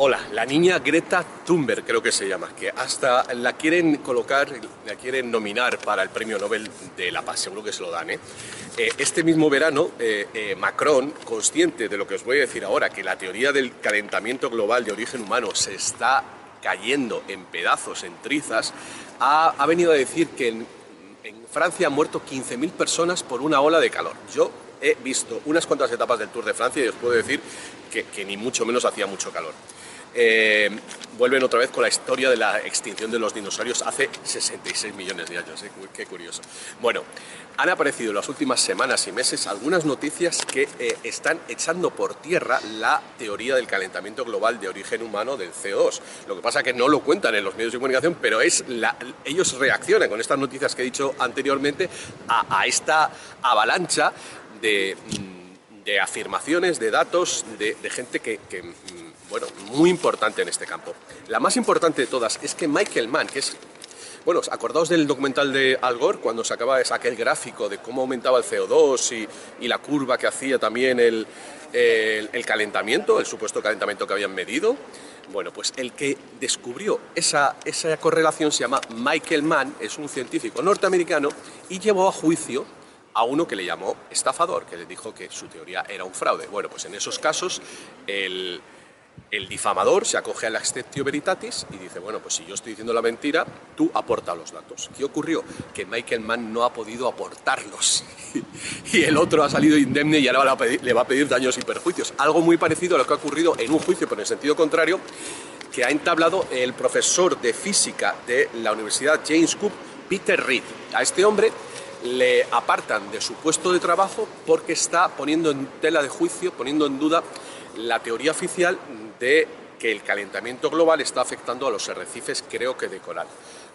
Hola, la niña Greta Thunberg creo que se llama, que hasta la quieren colocar, la quieren nominar para el Premio Nobel de la Paz, seguro que se lo dan, ¿eh? Este mismo verano, Macron, consciente de lo que os voy a decir ahora, que la teoría del calentamiento global de origen humano se está cayendo en pedazos, en trizas, ha venido a decir que en Francia han muerto 15.000 personas por una ola de calor. Yo he visto unas cuantas etapas del Tour de Francia y os puedo decir que ni mucho menos hacía mucho calor. Vuelven otra vez con la historia de la extinción de los dinosaurios hace 66 millones de años, qué curioso. Bueno, han aparecido en las últimas semanas y meses algunas noticias que están echando por tierra la teoría del calentamiento global de origen humano del CO2. Lo que pasa es que no lo cuentan en los medios de comunicación, pero ellos reaccionan con estas noticias que he dicho anteriormente a esta avalancha de afirmaciones, de datos, de gente bueno, muy importante en este campo. La más importante de todas es que Michael Mann, que es... Bueno, acordaos del documental de Al Gore, cuando sacaba aquel gráfico de cómo aumentaba el CO2 y la curva que hacía también el calentamiento, el supuesto calentamiento que habían medido. Bueno, pues el que descubrió esa correlación se llama Michael Mann, es un científico norteamericano y llevó a juicio a uno que le llamó estafador, que le dijo que su teoría era un fraude. Bueno, pues en esos casos el difamador se acoge a la exceptio veritatis y dice, bueno, pues si yo estoy diciendo la mentira, tú aporta los datos. ¿Qué ocurrió? Que Michael Mann no ha podido aportarlos y el otro ha salido indemne y ahora le va a pedir daños y perjuicios. Algo muy parecido a lo que ha ocurrido en un juicio, pero en sentido contrario, que ha entablado el profesor de física de la Universidad James Cook, Peter Reed. A este hombre le apartan de su puesto de trabajo porque está poniendo en tela de juicio, poniendo en duda la teoría oficial de que el calentamiento global está afectando a los arrecifes, creo que de coral.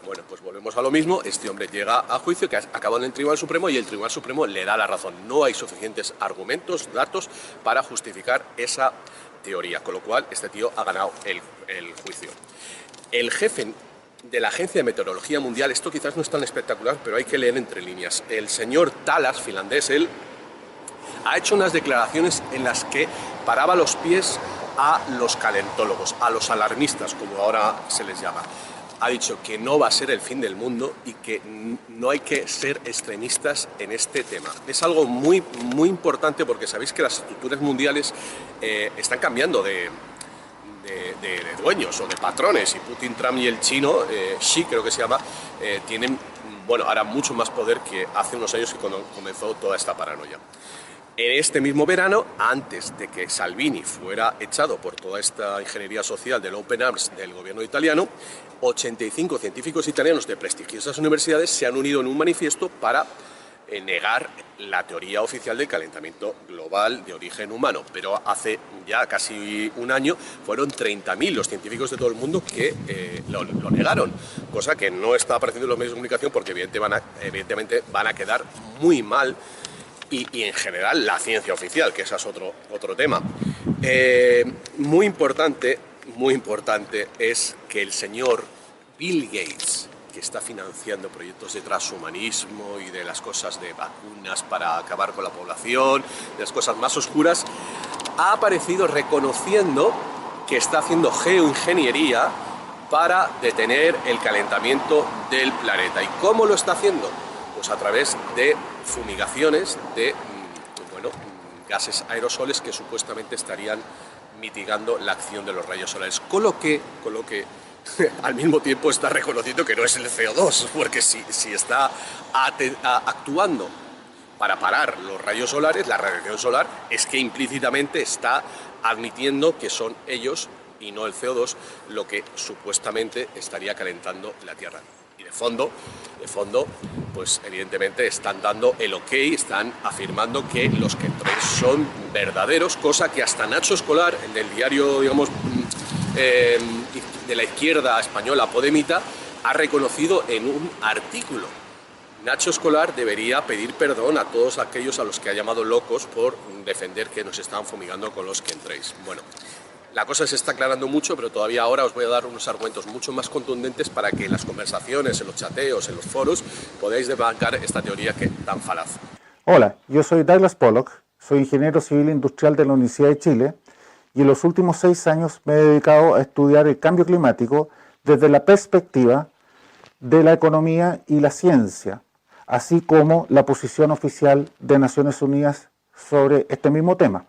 Bueno, pues volvemos a lo mismo, este hombre llega a juicio que acaba en el Tribunal Supremo y el Tribunal Supremo le da la razón. No hay suficientes argumentos, datos para justificar esa teoría, con lo cual este tío ha ganado el juicio. El jefe de la Agencia de Meteorología Mundial, esto quizás no es tan espectacular, pero hay que leer entre líneas. El señor Talas, finlandés, él ha hecho unas declaraciones en las que paraba los pies a los calentólogos, a los alarmistas, como ahora se les llama. Ha dicho que no va a ser el fin del mundo y que no hay que ser extremistas en este tema. Es algo muy, muy importante porque sabéis que las estructuras mundiales están cambiando de dueños o de patrones, y Putin, Trump y el chino, Xi creo que se llama, tienen, bueno, ahora mucho más poder que hace unos años que cuando comenzó toda esta paranoia. En este mismo verano, antes de que Salvini fuera echado por toda esta ingeniería social del Open Arms del gobierno italiano, 85 científicos italianos de prestigiosas universidades se han unido en un manifiesto para negar la teoría oficial del calentamiento global de origen humano, pero hace ya casi un año fueron 30.000 los científicos de todo el mundo que lo negaron, cosa que no está apareciendo en los medios de comunicación porque evidentemente van a quedar muy mal y en general la ciencia oficial, que ese es otro tema. Muy importante es que el señor Bill Gates, que está financiando proyectos de transhumanismo y de las cosas de vacunas para acabar con la población, de las cosas más oscuras, ha aparecido reconociendo que está haciendo geoingeniería para detener el calentamiento del planeta. ¿Y cómo lo está haciendo? Pues a través de fumigaciones de gases aerosoles que supuestamente estarían mitigando la acción de los rayos solares. Con lo que al mismo tiempo está reconociendo que no es el CO2, porque si está actuando para parar los rayos solares, la radiación solar, es que implícitamente está admitiendo que son ellos y no el CO2 lo que supuestamente estaría calentando la Tierra. Y de fondo, pues evidentemente están dando el ok, están afirmando que los chemtrails son verdaderos, cosa que hasta Nacho Escolar, el del diario, digamos, de la izquierda española Podemita, ha reconocido en un artículo. Nacho Escolar debería pedir perdón a todos aquellos a los que ha llamado locos por defender que nos están fumigando con los chemtrails. Bueno, la cosa se está aclarando mucho, pero todavía ahora os voy a dar unos argumentos mucho más contundentes para que en las conversaciones, en los chateos, en los foros, podáis desbancar esta teoría que tan falaz. Hola, yo soy Douglas Pollock, soy ingeniero civil industrial de la Universidad de Chile y en los últimos 6 años me he dedicado a estudiar el cambio climático desde la perspectiva de la economía y la ciencia, así como la posición oficial de Naciones Unidas sobre este mismo tema.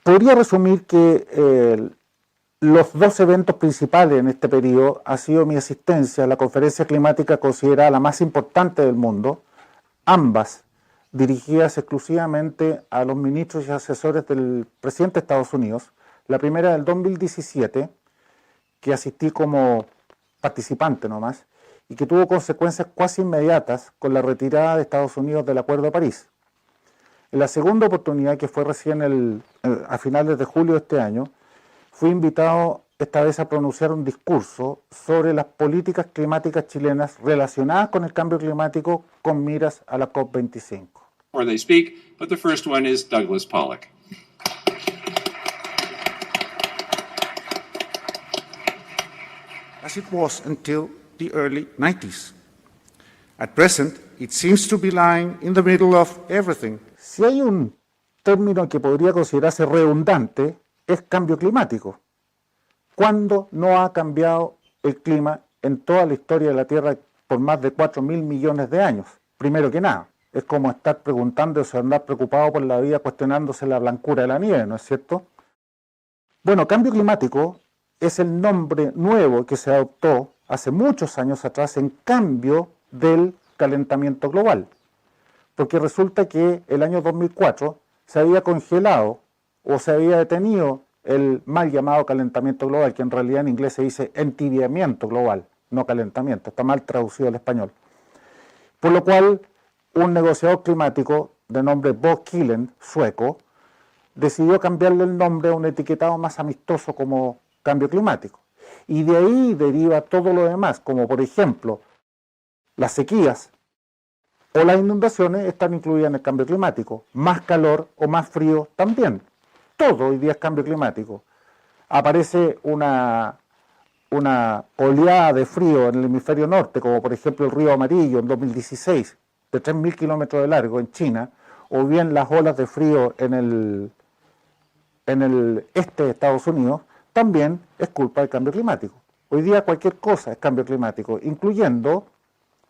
Podría resumir que los 2 eventos principales en este periodo ha sido mi asistencia a la conferencia climática considerada la más importante del mundo, ambas dirigidas exclusivamente a los ministros y asesores del presidente de Estados Unidos. La primera del 2017, que asistí como participante nomás, y que tuvo consecuencias casi inmediatas con la retirada de Estados Unidos del Acuerdo de París. En la segunda oportunidad, que fue recién a finales de julio de este año, fui invitado esta vez a pronunciar un discurso sobre las políticas climáticas chilenas relacionadas con el cambio climático con miras a la COP25. Or they speak, but the first one is Douglas Pollock. As it was until the early 90s. At present, it seems to be lying in the middle of everything. Si hay un término que podría considerarse redundante, es cambio climático. ¿Cuándo no ha cambiado el clima en toda la historia de la Tierra por más de 4.000 millones de años? Primero que nada, es como estar preguntándose o andar preocupado por la vida cuestionándose la blancura de la nieve, ¿no es cierto? Bueno, cambio climático es el nombre nuevo que se adoptó hace muchos años atrás en cambio del calentamiento global. Porque resulta que el año 2004 se había congelado o se había detenido el mal llamado calentamiento global, que en realidad en inglés se dice entibiamiento global, no calentamiento, está mal traducido al español. Por lo cual, un negociador climático de nombre Bo Killen, sueco, decidió cambiarle el nombre a un etiquetado más amistoso como cambio climático. Y de ahí deriva todo lo demás, como por ejemplo, las sequías o las inundaciones están incluidas en el cambio climático. Más calor o más frío también. Todo hoy día es cambio climático. Aparece una oleada de frío en el hemisferio norte, como por ejemplo el río Amarillo en 2016, de 3.000 kilómetros de largo en China, o bien las olas de frío en el este de Estados Unidos, también es culpa del cambio climático. Hoy día cualquier cosa es cambio climático, incluyendo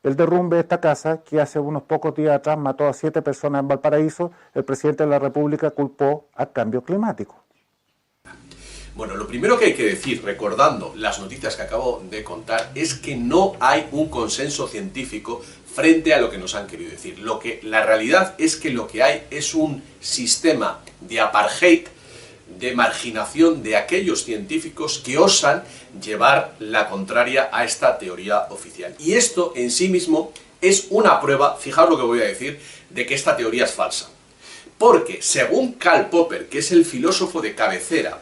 el derrumbe de esta casa que hace unos pocos días atrás mató a 7 personas en Valparaíso. El presidente de la República culpó al cambio climático. Bueno, lo primero que hay que decir, recordando las noticias que acabo de contar, es que no hay un consenso científico frente a lo que nos han querido decir. La realidad es que lo que hay es un sistema de apartheid, de marginación de aquellos científicos que osan llevar la contraria a esta teoría oficial. Y esto en sí mismo es una prueba, fijaos lo que voy a decir, de que esta teoría es falsa. Porque según Karl Popper, que es el filósofo de cabecera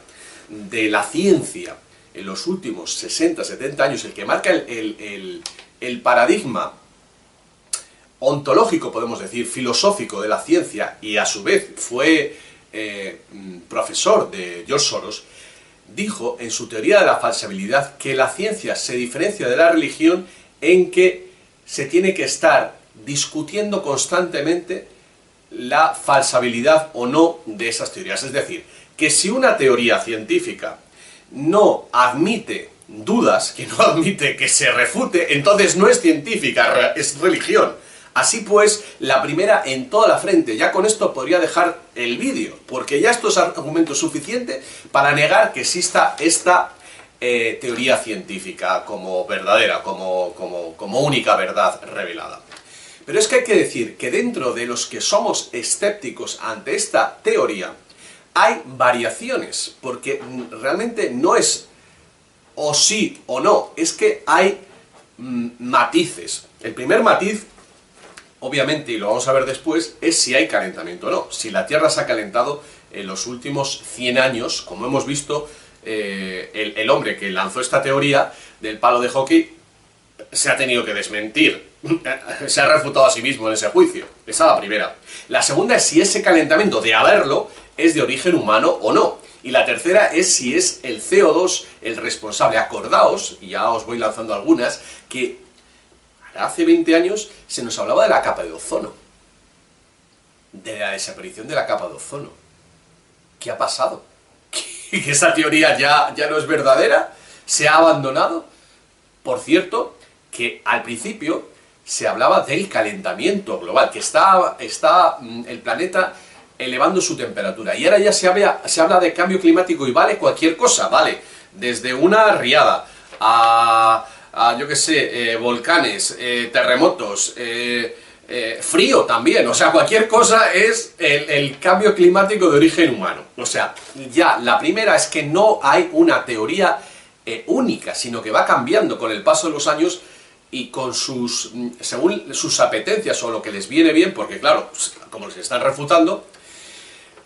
de la ciencia en los últimos 60-70 años, el que marca el paradigma ontológico, podemos decir, filosófico de la ciencia, y a su vez fue profesor de George Soros, dijo en su teoría de la falsabilidad que la ciencia se diferencia de la religión en que se tiene que estar discutiendo constantemente la falsabilidad o no de esas teorías. Es decir, que si una teoría científica no admite dudas, que no admite que se refute, entonces no es científica, es religión. Así pues, la primera en toda la frente. Ya con esto podría dejar el vídeo, porque ya esto es argumento suficiente para negar que exista esta teoría científica como verdadera, como única verdad revelada. Pero es que hay que decir que dentro de los que somos escépticos ante esta teoría, hay variaciones, porque realmente no es o sí o no, es que hay matices. El primer matiz, obviamente, y lo vamos a ver después, es si hay calentamiento o no. Si la Tierra se ha calentado en los últimos 100 años, como hemos visto, el hombre que lanzó esta teoría del palo de hockey se ha tenido que desmentir. Se ha refutado a sí mismo en ese juicio. Esa es la primera. La segunda es si ese calentamiento, de haberlo, es de origen humano o no. Y la tercera es si es el CO2 el responsable. Acordaos, y ya os voy lanzando algunas, que hace 20 años se nos hablaba de la capa de ozono, de la desaparición de la capa de ozono. ¿Qué ha pasado? y que esa teoría ya no es verdadera, se ha abandonado. Por cierto, que al principio se hablaba del calentamiento global, que está el planeta elevando su temperatura, y ahora ya se habla de cambio climático y vale cualquier cosa, vale, desde una riada yo qué sé, volcanes, terremotos, frío también, o sea, cualquier cosa es el cambio climático de origen humano. O sea, ya la primera es que no hay una teoría única, sino que va cambiando con el paso de los años y según sus apetencias o lo que les viene bien, porque claro, como les están refutando.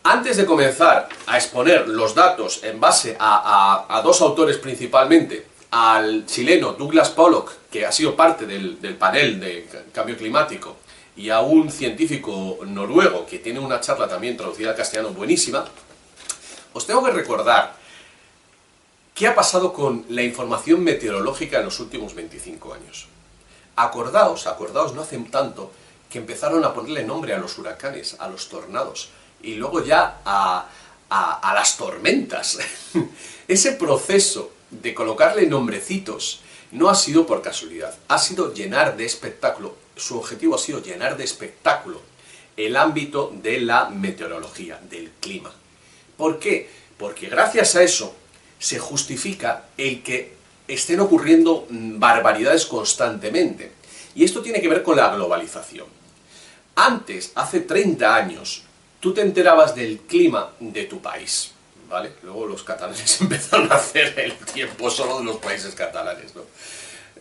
Antes de comenzar a exponer los datos en base a dos autores principalmente, al chileno Douglas Pollock, que ha sido parte del panel de cambio climático, y a un científico noruego que tiene una charla también traducida al castellano buenísima, os tengo que recordar qué ha pasado con la información meteorológica en los últimos 25 años. Acordaos, no hace tanto, que empezaron a ponerle nombre a los huracanes, a los tornados, y luego ya a las tormentas. Ese proceso de colocarle nombrecitos no ha sido por casualidad, ha sido llenar de espectáculo, su objetivo ha sido llenar de espectáculo el ámbito de la meteorología, del clima. ¿Por qué? Porque gracias a eso se justifica el que estén ocurriendo barbaridades constantemente. Y esto tiene que ver con la globalización. Antes, hace 30 años, tú te enterabas del clima de tu país, ¿vale? Luego los catalanes empezaron a hacer el tiempo solo de los países catalanes, ¿no?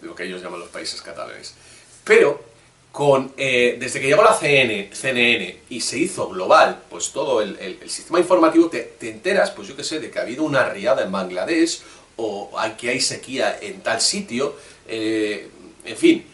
Lo que ellos llaman los países catalanes. Pero, desde que llegó la CNN y se hizo global, pues todo el sistema informativo, te enteras, pues yo qué sé, de que ha habido una riada en Bangladesh, o que hay sequía en tal sitio, en fin,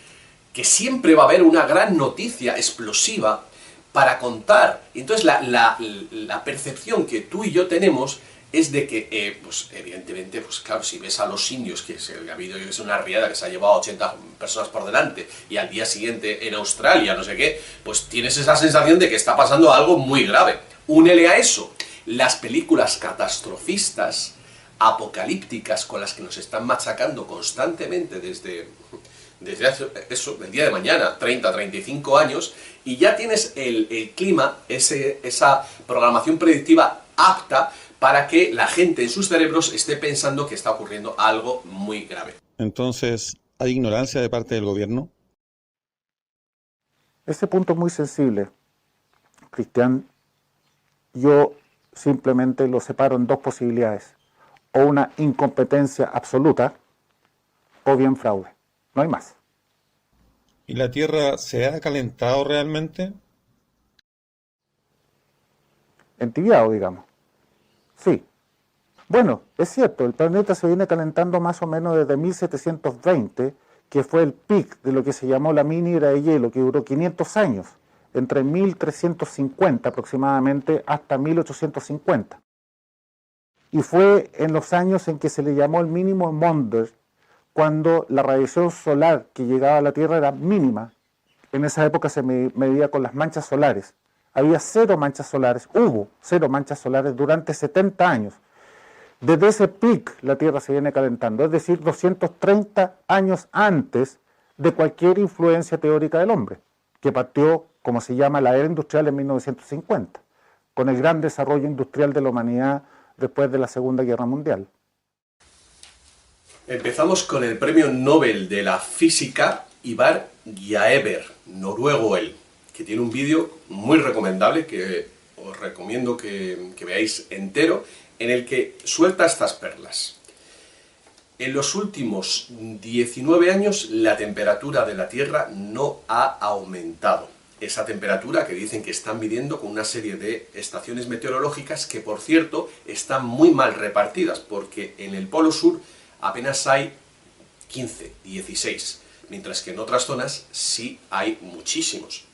que siempre va a haber una gran noticia explosiva para contar. Y entonces la percepción que tú y yo tenemos es de que, pues evidentemente, pues claro, si ves a los indios, que ha habido una riada que se ha llevado a 80 personas por delante, y al día siguiente en Australia, no sé qué, pues tienes esa sensación de que está pasando algo muy grave. Únele a eso las películas catastrofistas, apocalípticas, con las que nos están machacando constantemente desde eso, el día de mañana, 30, 35 años, y ya tienes el clima, esa programación predictiva apta para que la gente en sus cerebros esté pensando que está ocurriendo algo muy grave. Entonces, ¿hay ignorancia de parte del gobierno? Ese punto es muy sensible, Cristian. Yo simplemente lo separo en dos posibilidades: o una incompetencia absoluta, o bien fraude. No hay más. ¿Y la Tierra se ha calentado realmente? Entibiado, digamos. Sí. Bueno, es cierto, el planeta se viene calentando más o menos desde 1720, que fue el pic de lo que se llamó la mini era de hielo, que duró 500 años, entre 1350 aproximadamente hasta 1850. Y fue en los años en que se le llamó el mínimo Maunder, cuando la radiación solar que llegaba a la Tierra era mínima. En esa época se medía con las manchas solares. Había 0 manchas solares, hubo 0 manchas solares durante 70 años. Desde ese pic la Tierra se viene calentando, es decir, 230 años antes de cualquier influencia teórica del hombre, que partió, como se llama, la era industrial en 1950, con el gran desarrollo industrial de la humanidad después de la Segunda Guerra Mundial. Empezamos con el premio Nobel de la Física, Ivar Giaever, noruego él, que tiene un vídeo muy recomendable que os recomiendo que veáis entero, en el que suelta estas perlas. En los últimos 19 años la temperatura de la Tierra no ha aumentado. Esa temperatura que dicen que están midiendo con una serie de estaciones meteorológicas que, por cierto, están muy mal repartidas, porque en el Polo Sur apenas hay 15, 16, mientras que en otras zonas sí hay muchísimos.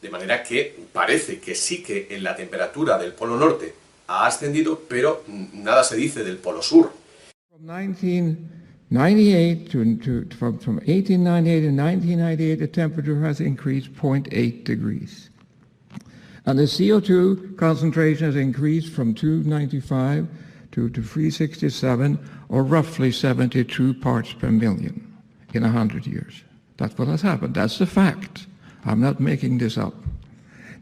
De manera que parece que sí que en la temperatura del Polo Norte ha ascendido, pero nada se dice del Polo Sur. From 1898 to 1998, the temperature has increased 0.8 degrees. And the CO2 concentration has increased from 295 to 367, or roughly 72 parts per million in 100 years. That's what has happened. That's the fact. I'm not making this up.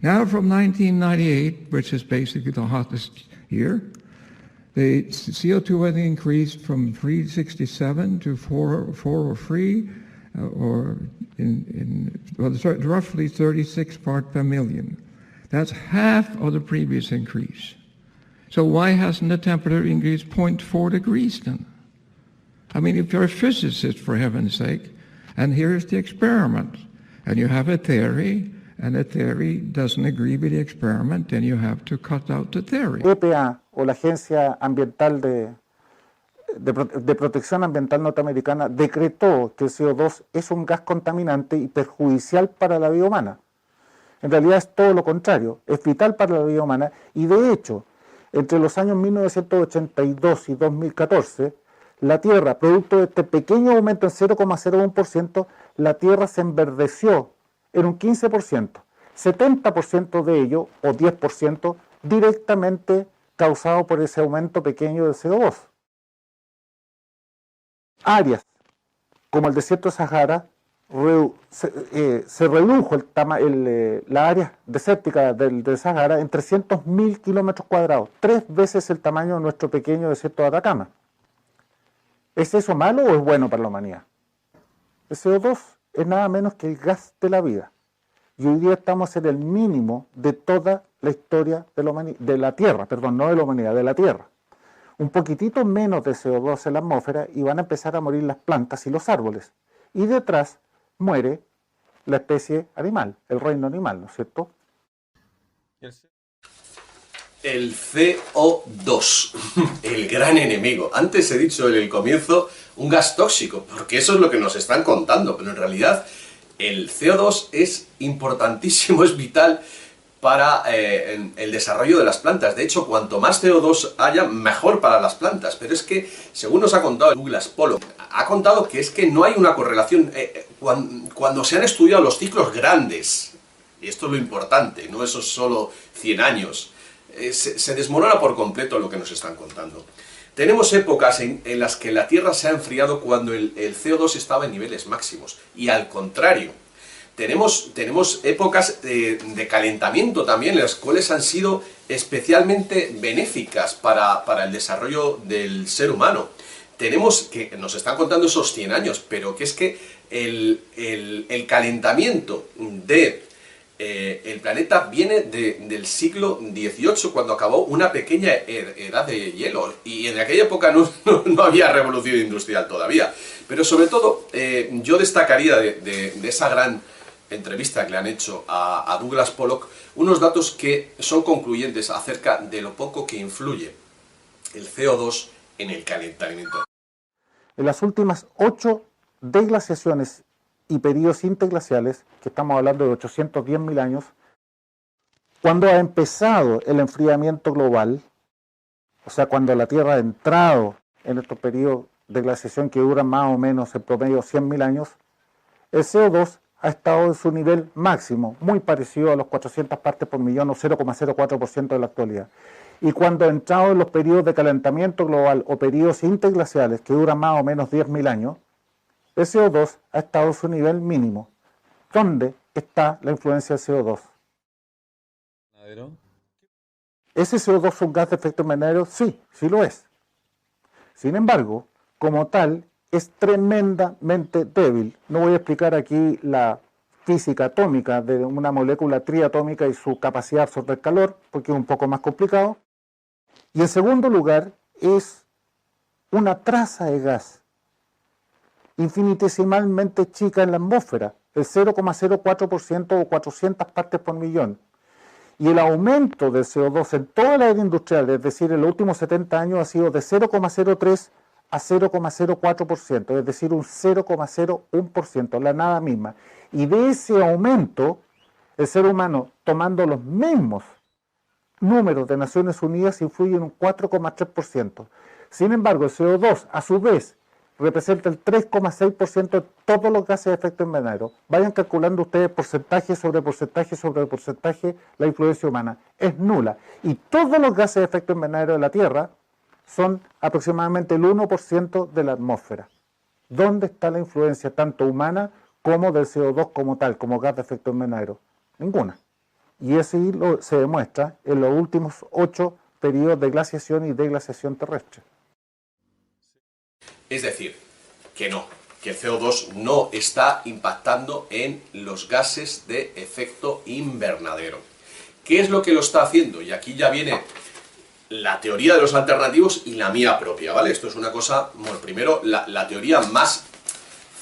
Now from 1998, which is basically the hottest year, the CO2 has increased from 367 to 403, roughly 36 parts per million. That's half of the previous increase. So why hasn't the temperature increased 0.4 degrees then? I mean, if you're a physicist, for heaven's sake, and here's the experiment, and you have a theory, and the theory doesn't agree with the experiment, then you have to cut out the theory. EPA, o la Agencia Ambiental de Protección Ambiental Norteamericana, decretó que el CO2 es un gas contaminante y perjudicial para la vida humana. En realidad es todo lo contrario, es vital para la vida humana, y de hecho, entre los años 1982 y 2014, la Tierra, producto de este pequeño aumento en 0,01%, la Tierra se enverdeció en un 15%, 70% de ello, o 10%, directamente causado por ese aumento pequeño del CO2. Áreas como el desierto de Sahara, se redujo la área desértica del Sahara en 300.000 kilómetros cuadrados, 3 veces el tamaño de nuestro pequeño desierto de Atacama. ¿Es eso malo o es bueno para la humanidad? El CO2 es nada menos que el gas de la vida. Y hoy día estamos en el mínimo de toda la historia de la Tierra, perdón, no de la humanidad, de la Tierra. Un poquitito menos de CO2 en la atmósfera y van a empezar a morir las plantas y los árboles. Y detrás muere la especie animal, el reino animal, ¿no es cierto? El CO2, el gran enemigo. Antes he dicho en el comienzo un gas tóxico, porque eso es lo que nos están contando, pero en realidad el CO2 es importantísimo, es vital para el desarrollo de las plantas. De hecho, cuanto más CO2 haya, mejor para las plantas. Pero es que, según nos ha contado Douglas Pollock, ha contado que es que no hay una correlación. Cuando se han estudiado los ciclos grandes, y esto es lo importante, no esos solo 100 años, se desmorona por completo lo que nos están contando. Tenemos épocas en las que la Tierra se ha enfriado cuando el CO2 estaba en niveles máximos, y al contrario, tenemos épocas de calentamiento también, las cuales han sido especialmente benéficas para el desarrollo del ser humano. Tenemos que, nos están contando esos 100 años, pero que es que el calentamiento el planeta viene del siglo XVIII, cuando acabó una pequeña edad de hielo, y en aquella época no había revolución industrial todavía. Pero sobre todo, yo destacaría de esa gran entrevista que le han hecho a Douglas Pollock unos datos que son concluyentes acerca de lo poco que influye el CO2 en el calentamiento. En las últimas 8 deglaciaciones y periodos interglaciales, que estamos hablando de 810.000 años, cuando ha empezado el enfriamiento global, o sea, cuando la Tierra ha entrado en estos periodos de glaciación que duran más o menos en promedio 100.000 años, el CO2 ha estado en su nivel máximo, muy parecido a los 400 partes por millón o 0,04% de la actualidad. Y cuando ha entrado en los periodos de calentamiento global o periodos interglaciales que duran más o menos 10.000 años, el CO2 ha estado en su nivel mínimo. ¿Dónde está la influencia del CO2? ¿Ese CO2 es un gas de efecto invernadero? Sí, sí lo es. Sin embargo, como tal, es tremendamente débil. No voy a explicar aquí la física atómica de una molécula triatómica y su capacidad de absorber calor, porque es un poco más complicado. Y en segundo lugar, es una traza de gas infinitesimalmente chica en la atmósfera, el 0,04% o 400 partes por millón. Y el aumento del CO2 en toda la era industrial, es decir, en los últimos 70 años, ha sido de 0,03 a 0,04%, es decir, un 0,01%, la nada misma. Y de ese aumento, el ser humano, tomando los mismos números de Naciones Unidas, influye en un 4,3%. Sin embargo, el CO2, a su vez, representa el 3,6% de todos los gases de efecto invernadero. Vayan calculando ustedes porcentaje sobre porcentaje sobre porcentaje la influencia humana. Es nula. Y todos los gases de efecto invernadero de la Tierra son aproximadamente el 1% de la atmósfera. ¿Dónde está la influencia tanto humana como del CO2 como tal, como gas de efecto invernadero? Ninguna. Y eso se demuestra en los últimos 8 periodos de glaciación y deglaciación terrestre. Es decir, que no, que el CO2 no está impactando en los gases de efecto invernadero. ¿Qué es lo que lo está haciendo? Y aquí ya viene la teoría de los alternativos y la mía propia, ¿vale? Esto es una cosa, bueno, primero, la teoría más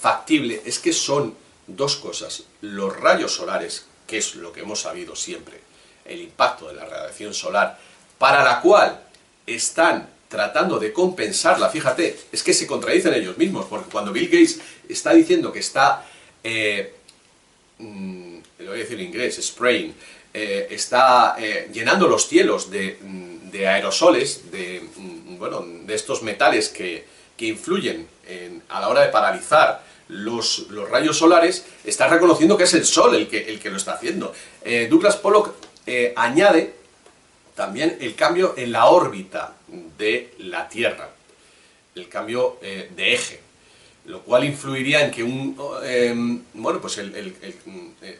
factible es que son dos cosas. Los rayos solares, que es lo que hemos sabido siempre, el impacto de la radiación solar, para la cual están tratando de compensarla, fíjate, es que se contradicen ellos mismos, porque cuando Bill Gates está diciendo que está, lo voy a decir en inglés, spraying, está llenando los cielos de aerosoles, bueno, de estos metales que influyen a la hora de paralizar los rayos solares, está reconociendo que es el Sol el que lo está haciendo. Douglas Pollock añade también el cambio en la órbita de la Tierra, el cambio de eje, lo cual influiría en que bueno, pues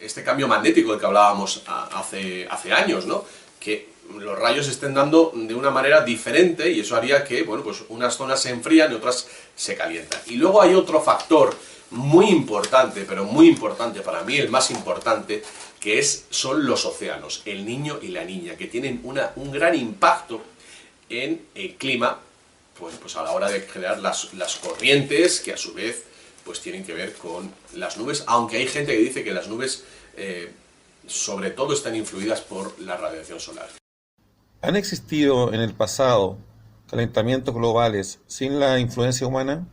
este cambio magnético del que hablábamos hace años, ¿no? Que los rayos estén dando de una manera diferente y eso haría que, bueno, pues unas zonas se enfrían y otras se calientan. Y luego hay otro factor muy importante, pero muy importante para mí, el más importante, que son los océanos, el Niño y la Niña, que tienen un gran impacto en el clima, pues a la hora de crear las corrientes, que a su vez pues tienen que ver con las nubes, aunque hay gente que dice que las nubes sobre todo están influidas por la radiación solar. ¿Han existido en el pasado calentamientos globales sin la influencia humana?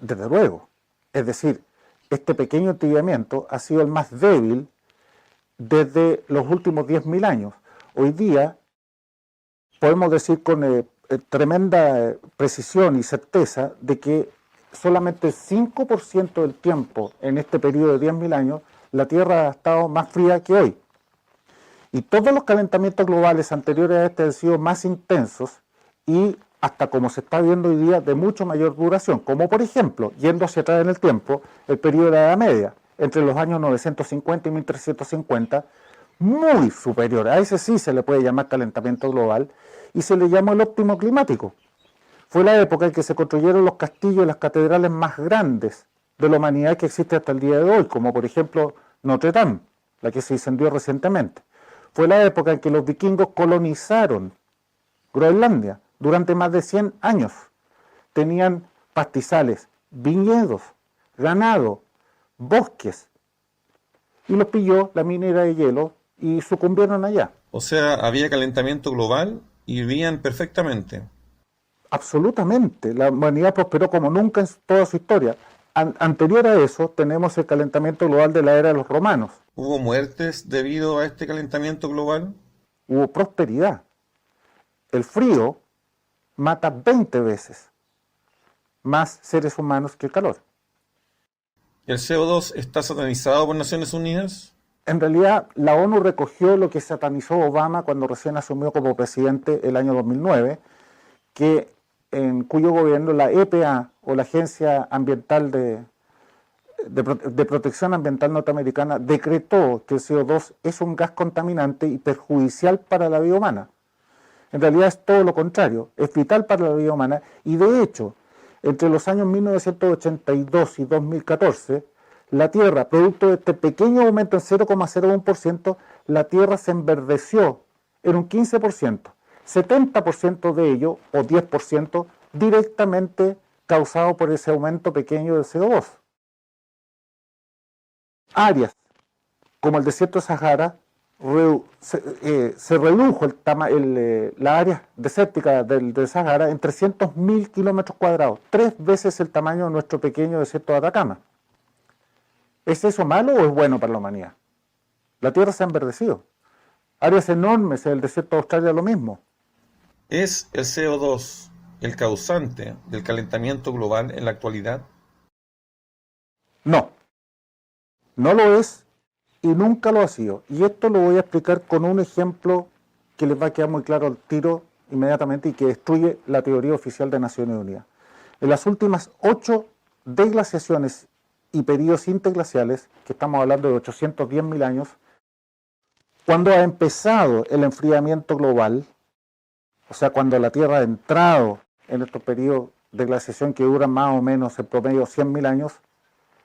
Desde luego. Es decir, este pequeño entibiamiento ha sido el más débil desde los últimos 10.000 años. Hoy día podemos decir con tremenda precisión y certeza de que solamente el 5% del tiempo en este periodo de 10.000 años la Tierra ha estado más fría que hoy. Y todos los calentamientos globales anteriores a este han sido más intensos y hasta como se está viendo hoy día de mucho mayor duración, como por ejemplo, yendo hacia atrás en el tiempo, el periodo de la Edad Media, entre los años 950 y 1350, muy superior. A ese sí se le puede llamar calentamiento global y se le llamó el óptimo climático. Fue la época en que se construyeron los castillos y las catedrales más grandes de la humanidad que existe hasta el día de hoy, como por ejemplo Notre Dame, la que se incendió recientemente. Fue la época en que los vikingos colonizaron Groenlandia durante más de 100 años. Tenían pastizales, viñedos, ganado, bosques, y los pilló la minera de hielo y sucumbieron allá. O sea, había calentamiento global y vivían perfectamente. Absolutamente, la humanidad prosperó como nunca en toda su historia. Anterior a eso tenemos el calentamiento global de la era de los romanos. ¿Hubo muertes debido a este calentamiento global? Hubo prosperidad. El frío mata 20 veces más seres humanos que el calor. ¿El CO2 está satanizado por Naciones Unidas? En realidad, la ONU recogió lo que satanizó Obama cuando recién asumió como presidente el año 2009, en cuyo gobierno la EPA, o la Agencia Ambiental de Protección Ambiental Norteamericana, decretó que el CO2 es un gas contaminante y perjudicial para la vida humana. En realidad es todo lo contrario, es vital para la vida humana y de hecho, entre los años 1982 y 2014, la Tierra, producto de este pequeño aumento en 0,01%, la Tierra se enverdeció en un 15%, 70% de ello, o 10%, directamente causado por ese aumento pequeño del CO2. Áreas como el desierto de Sahara, se redujo la área desértica del Sahara en 300.000 kilómetros cuadrados, 3 veces el tamaño de nuestro pequeño desierto de Atacama. ¿Es eso malo o es bueno para la humanidad? La Tierra se ha enverdecido. Áreas enormes en el desierto de Australia lo mismo. ¿Es el CO2 el causante del calentamiento global en la actualidad? No, no lo es y nunca lo ha sido. Y esto lo voy a explicar con un ejemplo que les va a quedar muy claro al tiro inmediatamente y que destruye la teoría oficial de Naciones Unidas. En las últimas 8 deglaciaciones y periodos interglaciales, que estamos hablando de 810.000 años, cuando ha empezado el enfriamiento global, o sea, cuando la Tierra ha entrado en estos periodos de glaciación que duran más o menos en promedio 100.000 años,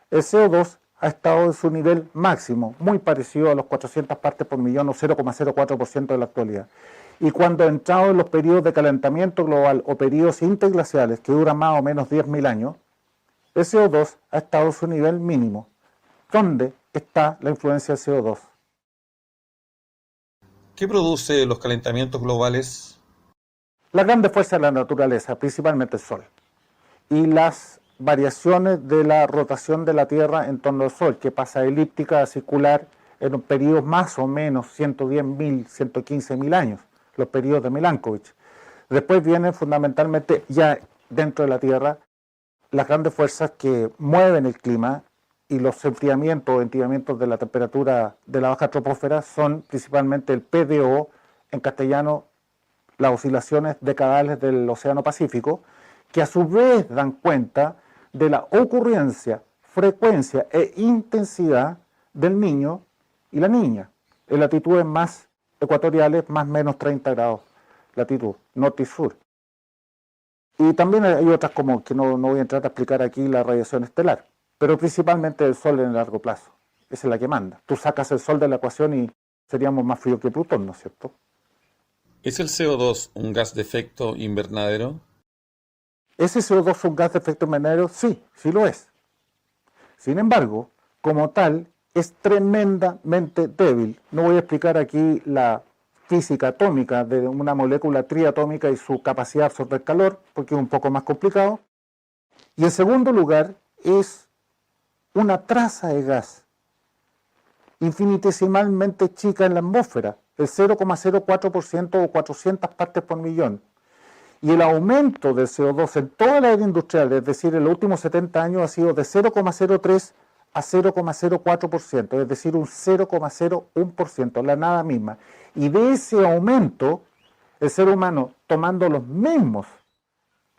el CO2 ha estado en su nivel máximo, muy parecido a los 400 partes por millón o 0,04% de la actualidad. Y cuando ha entrado en los periodos de calentamiento global o periodos interglaciales que duran más o menos 10.000 años, el CO2 ha estado en su nivel mínimo. ¿Dónde está la influencia del CO2? ¿Qué produce los calentamientos globales? Las grandes fuerzas de la naturaleza, principalmente el Sol, y las variaciones de la rotación de la Tierra en torno al Sol, que pasa elíptica a circular en periodos más o menos 110.000, 115.000 años, los periodos de Milankovitch. Después vienen fundamentalmente ya dentro de la Tierra las grandes fuerzas que mueven el clima, y los enfriamientos o entibiamientos de la temperatura de la baja troposfera son principalmente el PDO, en castellano las oscilaciones decadales del Océano Pacífico, que a su vez dan cuenta de la ocurrencia, frecuencia e intensidad del Niño y la Niña, en latitudes más ecuatoriales, más o menos 30 grados latitud, norte y sur. Y también hay otras como que no voy a entrar a explicar aquí, la radiación estelar, pero principalmente el Sol en el largo plazo. Esa es la que manda. Tú sacas el Sol de la ecuación y seríamos más fríos que Plutón, ¿no es cierto? ¿Es el CO2 un gas de efecto invernadero? ¿Ese CO2 es un gas de efecto invernadero? Sí, sí lo es. Sin embargo, como tal, es tremendamente débil. No voy a explicar aquí la física atómica de una molécula triatómica y su capacidad de absorber calor, porque es un poco más complicado. Y en segundo lugar, es una traza de gas infinitesimalmente chica en la atmósfera, el 0,04% o 400 partes por millón. Y el aumento del CO2 en toda la era industrial, es decir, en los últimos 70 años, ha sido de 0,03 a 0,04%, es decir, un 0,01%, la nada misma. Y de ese aumento, el ser humano, tomando los mismos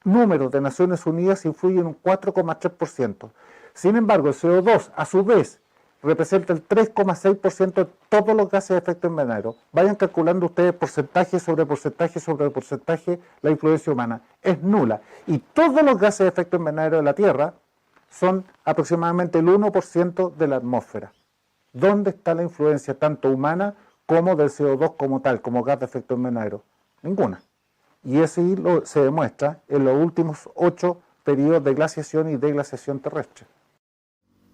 números de Naciones Unidas, influye en un 4,3%. Sin embargo, el CO2, a su vez, representa el 3,6% de todos los gases de efecto invernadero. Vayan calculando ustedes porcentaje sobre porcentaje sobre porcentaje, la influencia humana es nula. Y todos los gases de efecto invernadero de la Tierra son aproximadamente el 1% de la atmósfera. ¿Dónde está la influencia tanto humana como del CO2 como tal, como gas de efecto invernadero? Ninguna. Y eso se demuestra en los últimos 8 periodos de glaciación y deglaciación terrestre.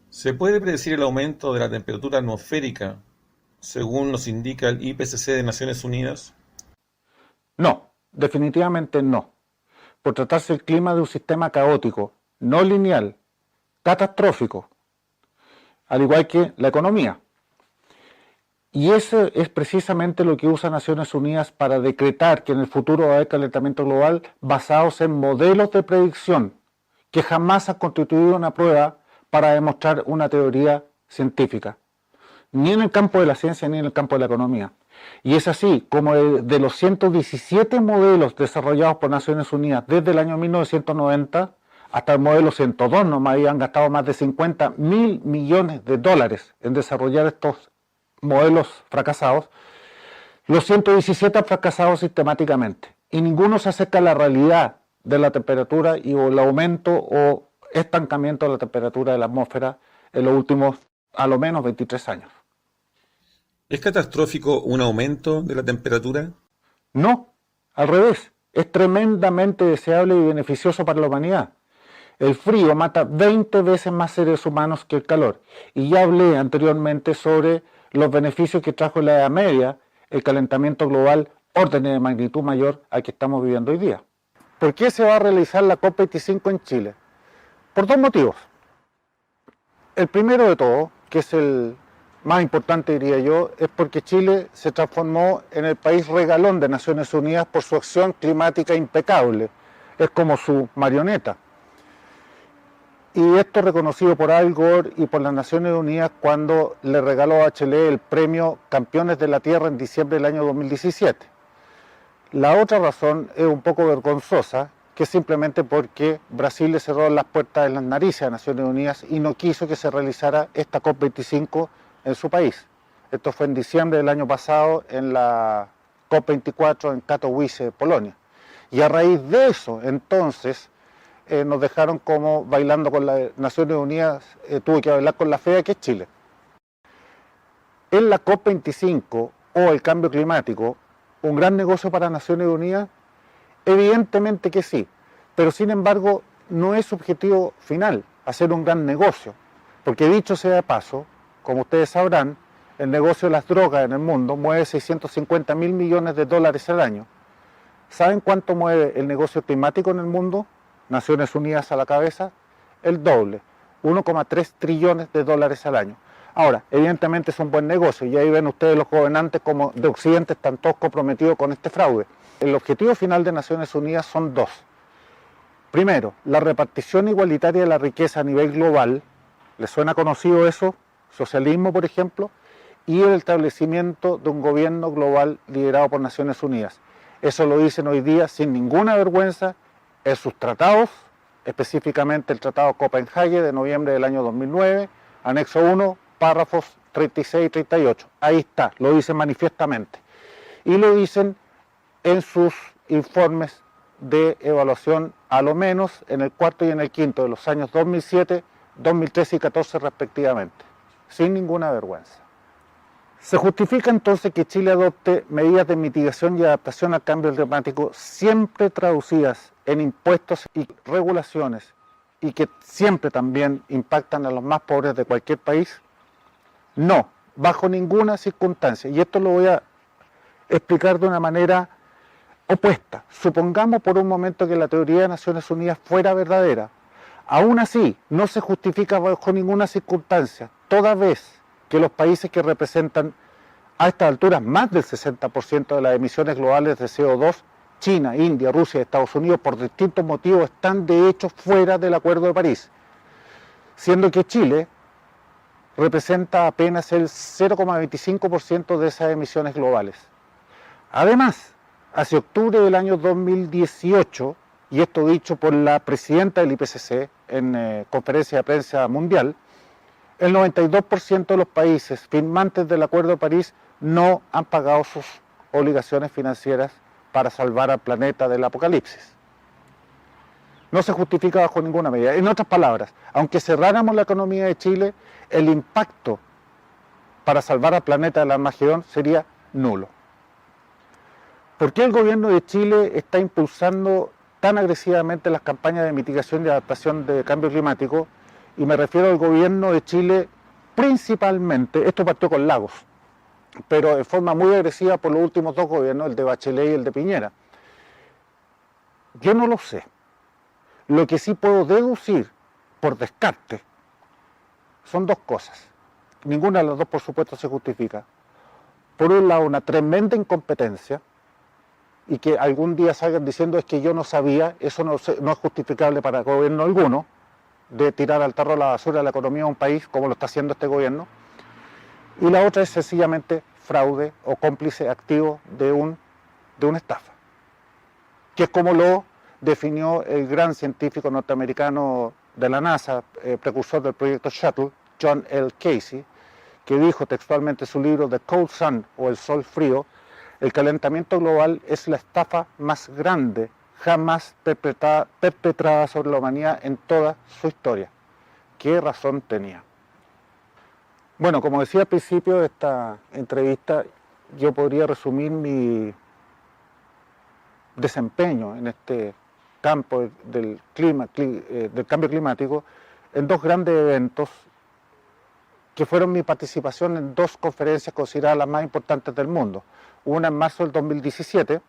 ¿Se puede predecir el aumento de la temperatura atmosférica, según nos indica el IPCC de Naciones Unidas? No, definitivamente no. Por tratarse el clima de un sistema caótico, no lineal, catastrófico, al igual que la economía. Y eso es precisamente lo que usa Naciones Unidas para decretar que en el futuro va a haber calentamiento global basados en modelos de predicción que jamás han constituido una prueba para demostrar una teoría científica, ni en el campo de la ciencia ni en el campo de la economía. Y es así como de los 117 modelos desarrollados por Naciones Unidas desde el año 1990 hasta el modelo 102, nomás habían gastado más de 50.000 millones de dólares en desarrollar estos modelos fracasados. Los 117 han fracasado sistemáticamente y ninguno se acerca a la realidad de la temperatura y o el aumento o estancamiento de la temperatura de la atmósfera en los últimos, a lo menos, 23 años. ¿Es catastrófico un aumento de la temperatura? No, al revés, es tremendamente deseable y beneficioso para la humanidad. El frío mata 20 veces más seres humanos que el calor. Y ya hablé anteriormente sobre los beneficios que trajo en la Edad Media el calentamiento global, órdenes de magnitud mayor al que estamos viviendo hoy día. ¿Por qué se va a realizar la COP25 en Chile? Por 2 motivos. El primero de todo, que es el más importante diría yo, es porque Chile se transformó en el país regalón de Naciones Unidas por su acción climática impecable. Es como su marioneta. Y esto reconocido por Al Gore y por las Naciones Unidas cuando le regaló a Bachelet el premio Campeones de la Tierra en diciembre del año 2017. La otra razón es un poco vergonzosa, que es simplemente porque Brasil le cerró las puertas en las narices a Naciones Unidas y no quiso que se realizara esta COP25 en su país. Esto fue en diciembre del año pasado en la COP24 en Katowice, Polonia. Y a raíz de eso, entonces, nos dejaron como bailando con las Naciones Unidas, tuvo que bailar con la fea que es Chile. En la COP25 o el cambio climático, ¿un gran negocio para Naciones Unidas? Evidentemente que sí, pero sin embargo no es su objetivo final hacer un gran negocio, porque dicho sea de paso, como ustedes sabrán, el negocio de las drogas en el mundo mueve 650.000 millones de dólares al año. ¿Saben cuánto mueve el negocio climático en el mundo? Naciones Unidas a la cabeza, el doble, 1,3 trillones de dólares al año. Ahora, evidentemente es un buen negocio y ahí ven ustedes los gobernantes como de Occidente están todos comprometidos con este fraude. El objetivo final de Naciones Unidas son dos. Primero, la repartición igualitaria de la riqueza a nivel global. ¿Les suena conocido eso? Socialismo, por ejemplo. Y el establecimiento de un gobierno global liderado por Naciones Unidas. Eso lo dicen hoy día sin ninguna vergüenza en sus tratados, específicamente el Tratado Copenhague de noviembre del año 2009, anexo 1, párrafos 36 y 38. Ahí está, lo dicen manifiestamente. Y lo dicen en sus informes de evaluación, a lo menos en el cuarto y en el quinto de los años 2007, 2013 y 2014 respectivamente, sin ninguna vergüenza. Se justifica entonces que Chile adopte medidas de mitigación y adaptación al cambio climático siempre traducidas en impuestos y regulaciones y que siempre también impactan a los más pobres de cualquier país. No, bajo ninguna circunstancia. Y esto lo voy a explicar de una manera opuesta. Supongamos por un momento que la teoría de Naciones Unidas fuera verdadera. Aún así, no se justifica bajo ninguna circunstancia, toda vez que los países que representan a estas alturas más del 60% de las emisiones globales de CO2, China, India, Rusia y Estados Unidos, por distintos motivos, están de hecho fuera del Acuerdo de París, siendo que Chile representa apenas el 0,25% de esas emisiones globales. Además, hacia octubre del año 2018, y esto dicho por la presidenta del IPCC en conferencia de prensa mundial, el 92% de los países firmantes del Acuerdo de París no han pagado sus obligaciones financieras para salvar al planeta del apocalipsis. No se justifica bajo ninguna medida. En otras palabras, aunque cerráramos la economía de Chile, el impacto para salvar al planeta del Armagedón sería nulo. ¿Por qué el gobierno de Chile está impulsando tan agresivamente las campañas de mitigación y adaptación de cambio climático? Y me refiero al gobierno de Chile principalmente, esto partió con Lagos, pero de forma muy agresiva por los últimos dos gobiernos, el de Bachelet y el de Piñera. Yo no lo sé. Lo que sí puedo deducir por descarte son dos cosas. Ninguna de las dos, por supuesto, se justifica. Por un lado, una tremenda incompetencia, y que algún día salgan diciendo es que yo no sabía, eso no es justificable para gobierno alguno, de tirar al tarro la basura de la economía de un país como lo está haciendo este gobierno. Y la otra es sencillamente fraude o cómplice activo de una estafa, que es como lo definió el gran científico norteamericano de la NASA, precursor del proyecto Shuttle, John L. Casey, que dijo textualmente en su libro The Cold Sun o El Sol Frío: el calentamiento global es la estafa más grande jamás perpetrada sobre la humanidad en toda su historia. ¿Qué razón tenía? Bueno, como decía al principio de esta entrevista, yo podría resumir mi desempeño en este campo del cambio climático en dos grandes eventos que fueron mi participación en dos conferencias consideradas las más importantes del mundo. Una en marzo del 2017,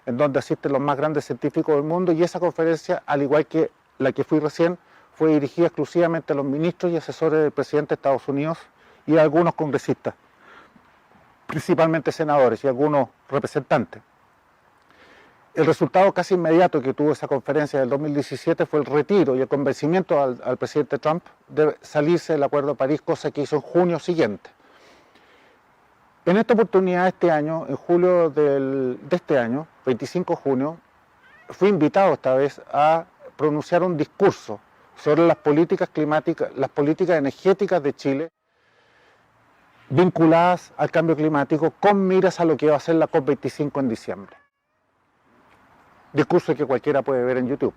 en donde asisten los más grandes científicos del mundo, y esa conferencia, al igual que la que fui recién, fue dirigida exclusivamente a los ministros y asesores del presidente de Estados Unidos y a algunos congresistas, principalmente senadores y algunos representantes. El resultado casi inmediato que tuvo esa conferencia del 2017 fue el retiro y el convencimiento al presidente Trump de salirse del Acuerdo de París, cosa que hizo en junio siguiente. En esta oportunidad, este año, en julio de este año, 25 de junio, fui invitado esta vez a pronunciar un discurso sobre las políticas climáticas, las políticas energéticas de Chile, vinculadas al cambio climático, con miras a lo que va a ser la COP25 en diciembre. Discurso que cualquiera puede ver en YouTube.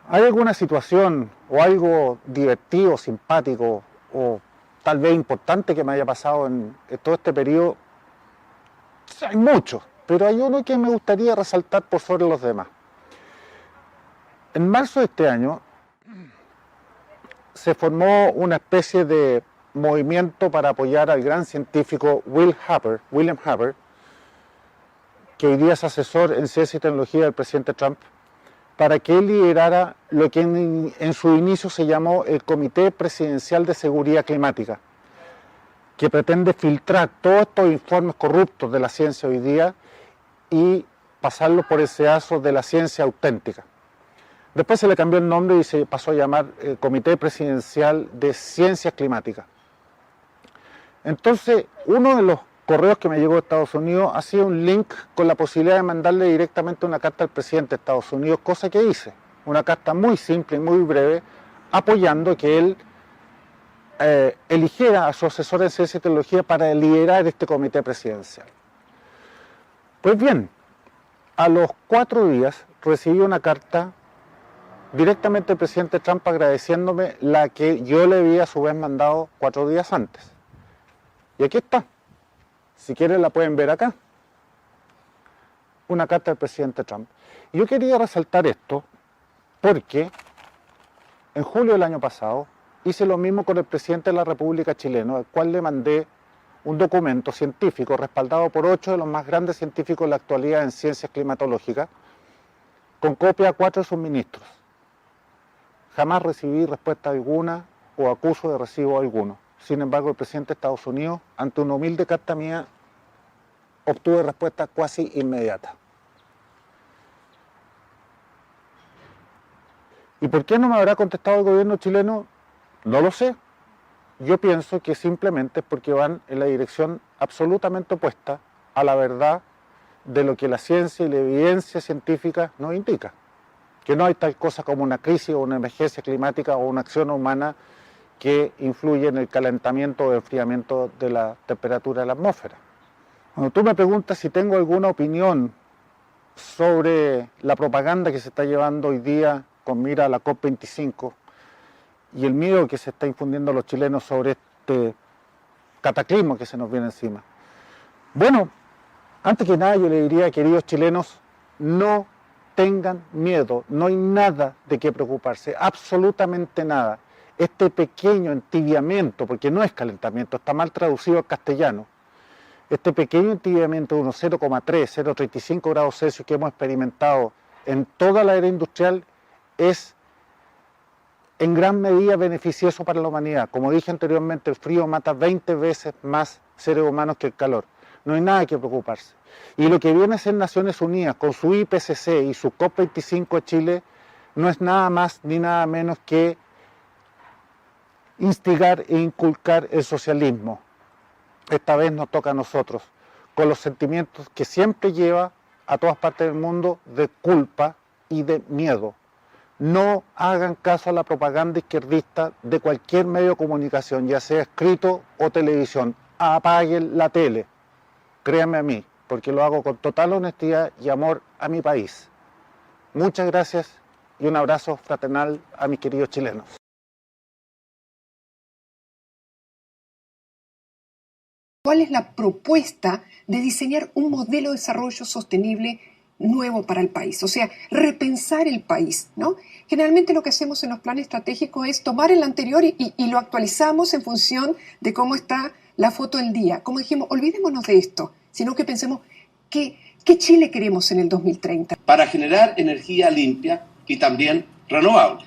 ¿Hay alguna situación o algo divertido, simpático o tal vez importante que me haya pasado en todo este periodo? Hay muchos, pero hay uno que me gustaría resaltar por sobre los demás. En marzo de este año se formó una especie de movimiento para apoyar al gran científico William Haber, que hoy día es asesor en ciencia y tecnología del presidente Trump, para que él liderara lo que en su inicio se llamó el Comité Presidencial de Seguridad Climática, que pretende filtrar todos estos informes corruptos de la ciencia hoy día y pasarlos por el sedazo de la ciencia auténtica. Después se le cambió el nombre y se pasó a llamar Comité Presidencial de Ciencias Climáticas. Entonces, uno de los correos que me llegó de Estados Unidos ha sido un link con la posibilidad de mandarle directamente una carta al presidente de Estados Unidos, cosa que hice. Una carta muy simple y muy breve, apoyando que él eligiera a su asesor en ciencia y tecnología para liderar este comité presidencial. Pues bien, a los 4 días recibí una carta directamente del presidente Trump agradeciéndome la que yo le había a su vez mandado 4 días antes. Y aquí está. Si quieren la pueden ver acá. Una carta del presidente Trump. Y yo quería resaltar esto porque en julio del año pasado hice lo mismo con el presidente de la República chilena, al cual le mandé un documento científico respaldado por 8 de los más grandes científicos de la actualidad en ciencias climatológicas, con copia a 4 de sus ministros. Jamás recibí respuesta alguna o acuso de recibo alguno. Sin embargo, el presidente de Estados Unidos, ante una humilde carta mía, obtuve respuesta casi inmediata. ¿Y por qué no me habrá contestado el gobierno chileno? No lo sé. Yo pienso que simplemente es porque van en la dirección absolutamente opuesta a la verdad de lo que la ciencia y la evidencia científica nos indica. Que no hay tal cosa como una crisis o una emergencia climática o una acción humana que influye en el calentamiento o enfriamiento de la temperatura de la atmósfera. Cuando tú me preguntas si tengo alguna opinión sobre la propaganda que se está llevando hoy día con mira a la COP25 y el miedo que se está infundiendo a los chilenos sobre este cataclismo que se nos viene encima. Bueno, antes que nada yo le diría, queridos chilenos, no tengan miedo, no hay nada de qué preocuparse, absolutamente nada. Este pequeño entibiamiento, porque no es calentamiento, está mal traducido al castellano, este pequeño entibiamiento de unos 0,3, 0,35 grados Celsius que hemos experimentado en toda la era industrial es en gran medida beneficioso para la humanidad. Como dije anteriormente, el frío mata 20 veces más seres humanos que el calor. No hay nada que preocuparse. Y lo que viene a ser Naciones Unidas con su IPCC y su COP25 de Chile no es nada más ni nada menos que instigar e inculcar el socialismo. Esta vez nos toca a nosotros, con los sentimientos que siempre lleva a todas partes del mundo de culpa y de miedo. No hagan caso a la propaganda izquierdista de cualquier medio de comunicación, ya sea escrito o televisión. Apaguen la tele, créanme a mí, porque lo hago con total honestidad y amor a mi país. Muchas gracias y un abrazo fraternal a mis queridos chilenos. ¿Cuál es la propuesta de diseñar un modelo de desarrollo sostenible nuevo para el país? O sea, repensar el país, ¿no? Generalmente lo que hacemos en los planes estratégicos es tomar el anterior y lo actualizamos en función de cómo está la foto del día. Como dijimos, olvidémonos de esto, sino que pensemos ¿qué Chile queremos en el 2030? Para generar energía limpia y también renovable.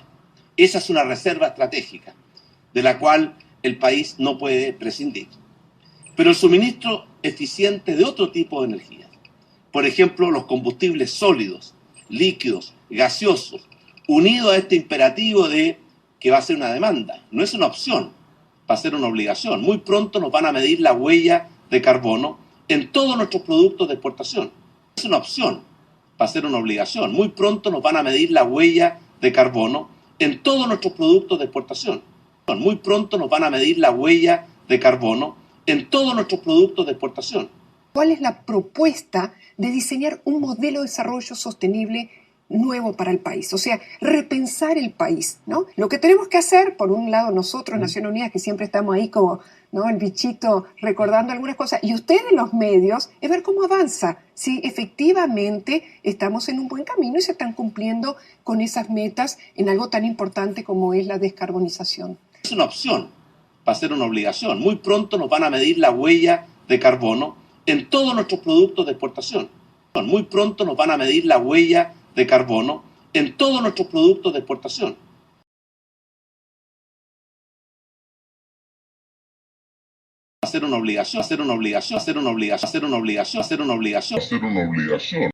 Esa es una reserva estratégica de la cual el país no puede prescindir. Pero el suministro eficiente de otro tipo de energía, por ejemplo, los combustibles sólidos, líquidos, gaseosos, unido a este imperativo de que va a ser una demanda, no es una opción, va a ser una obligación. Muy pronto nos van a medir la huella de carbono en todos nuestros productos de exportación. Es una opción, va a ser una obligación. Muy pronto nos van a medir la huella de carbono en todos nuestros productos de exportación. Muy pronto nos van a medir la huella de carbono en todos nuestros productos de exportación. ¿Cuál es la propuesta de diseñar un modelo de desarrollo sostenible nuevo para el país? O sea, repensar el país, ¿no? Lo que tenemos que hacer, por un lado nosotros, Naciones Unidas, que siempre estamos ahí como, ¿no?, el bichito recordando algunas cosas, y ustedes los medios, es ver cómo avanza, si efectivamente estamos en un buen camino y se están cumpliendo con esas metas en algo tan importante como es la descarbonización. Es una opción, va a ser una obligación. Muy pronto nos van a medir la huella de carbono en todos nuestros productos de exportación. Muy pronto nos van a medir la huella de carbono en todos nuestros productos de exportación. Va a ser una obligación, va a ser una obligación, va a ser una obligación, va a ser una obligación, va a ser una obligación, va a ser una obligación.